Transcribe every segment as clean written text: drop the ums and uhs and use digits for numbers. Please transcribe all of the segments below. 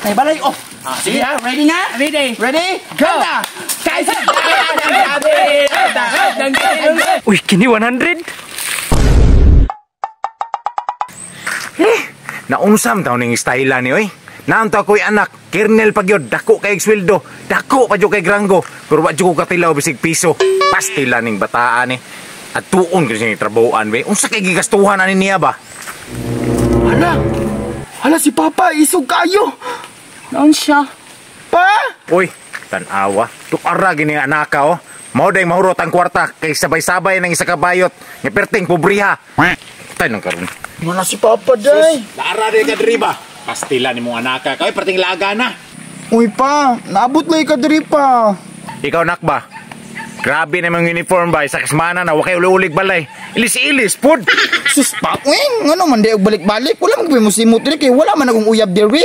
Nay balay. Oh. Sige ha, ready na? Ready. Ready? Go! Kaisa! Uy, kini 100. Naunsam taon ning style ni oy. Nanto ako'y anak, kernel pagyod, dako kay sweldo, dako pa jud kay granggo, pero wa jud ko katilaw bisig piso. Pastila ning bataan ni. At tuon kasi ni trabahoan be. Unsa kay gigastuhan ani niya ba? Hala si Papa, isog kayo. Naon siya? Pa? Uy, tanawa. Tukara gini anaka oh. Mao day mahurot ang kwarta kay sabay-sabay nang isa ka bayot. Nga perting pobriha. Tay nang karon. Wala si Papa day. Lara day ka diri ba? Pastila ni mong anaka. Kay perting laga na. Uy pa, naabot lay ka diri pa. Ikaw nak ba? Grabe na mga uniform ba? Sa kasmana na wakay uli-ulig balay. Ilis-ilis, pud. Sus pa, ano man day og balik-balik. Wala man mo simot diri kay wala man akong uyab diri.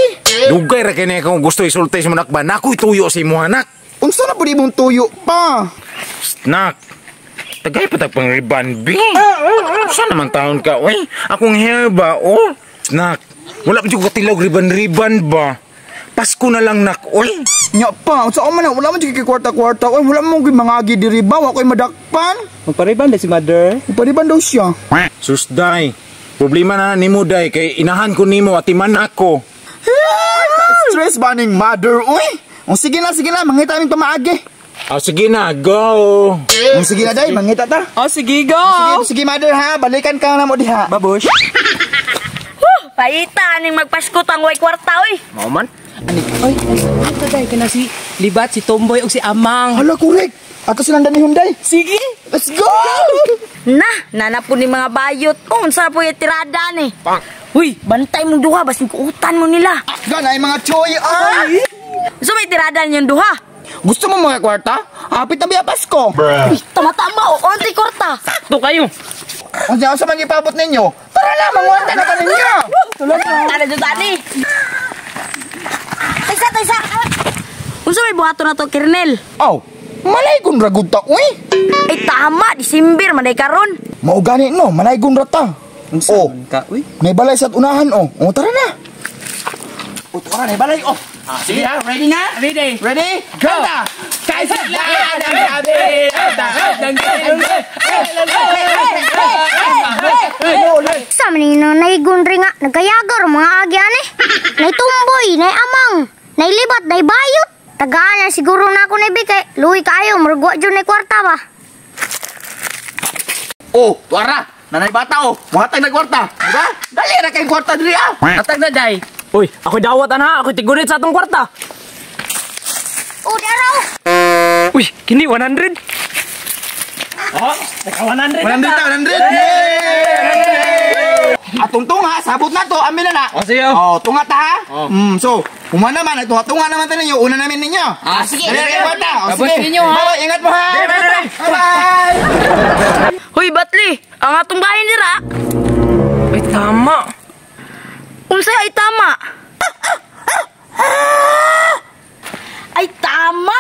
Dugay ra kini kung gusto isulti sa anak ba? Nakoy tuyo si mo anak. Unsa na pud imong tuyo pa? Nak. Tagay pa tag pangriban bi. Saan naman taon ka? Uy, akong hair ba? Oh, nak. Wala pa jud katilaw riban-riban ba? Pasko na lang nak. Uy. Nya pa, unsa man na wala man jud kay kwarta-kwarta. Uy, wala man gyud mangagi diri ba? Wa koy madakpan. Magpariban na si mother. Pariban daw siya. Sus day. Problema na nimo day kay inahan ko nimo atiman ako. Stress ba ning mother, uy? O sige na, mangita aming pamaagi. Oh, sige na, go. O sige na, day, mangita ta. Oh, sige, go. Sige, mother ha, balikan ka na mo diha. Babush. Paita ning magpasko tang way kwarta oy. Mao man. Oy, ito day kana si Libat, si Tomboy ug si Amang. Hala, correct. Ato silang danihon, day. Sige. Let's go! Nanapon ni mga bayot. Unsa po yung tirada ni? Uy, bantay mo duha basin kuutan mo nila. Ganay mga choy, ay! So may tirada niyong duha. Gusto mo mga kwarta? Hapit na biya Pasko. Uy, tama-tama o, onti kwarta. Sakto kayo. Kung siya sa mga ipabot ninyo, tara na, manguanta na ka ninyo! Tara dyan tani. Taysa. Unsa may buhato na to, Kernel? Aw, malay kong ragod ta, uy! Ay tama, Disimbir, manday karon. Maugani no, malay kong rata. Oh, Ka, uy. may balay sa unahan, oh. O, tara na. O, tara na, may balay, oh. Sige ha, ready na? Ready. Ready? Go! Kaisa! Sa manino naigundri nga, nagayagar mga agyan eh. Naitumboy, naiamang, nailibat, naibayot. Tagaan na siguro na ako naibigay. Luwi kayo, marugwa dyan na kwarta ba? Oh, tuara! Nanay bata, oh. Muhatag na kwarta. Diba? Dali na kayong kwarta diri, ah. Atag na day. Uy, ako dawat ana, ako tigurit sa atong kwarta. O, daraw! Uy, kini 100. Oh, naka 100. 100! Atong tunga, sabot na to, amin na na. O, sige. Oh, tunga ta ha? So, kumana naman, tunga naman tayo ninyo, una namin ninyo. Sige. Dali kayo kwarta. O, Tapos sige. ninyo, ha? Bye, ingat mo ha. Bye-bye! Hoy, Batli, ang atong bahay nira. Ay, tama. Unsa ay tama? Ay tama.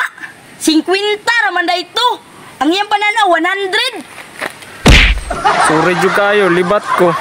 50 raman da ito. Ang iyang pananaw 100. Sorry jud kayo, libat ko.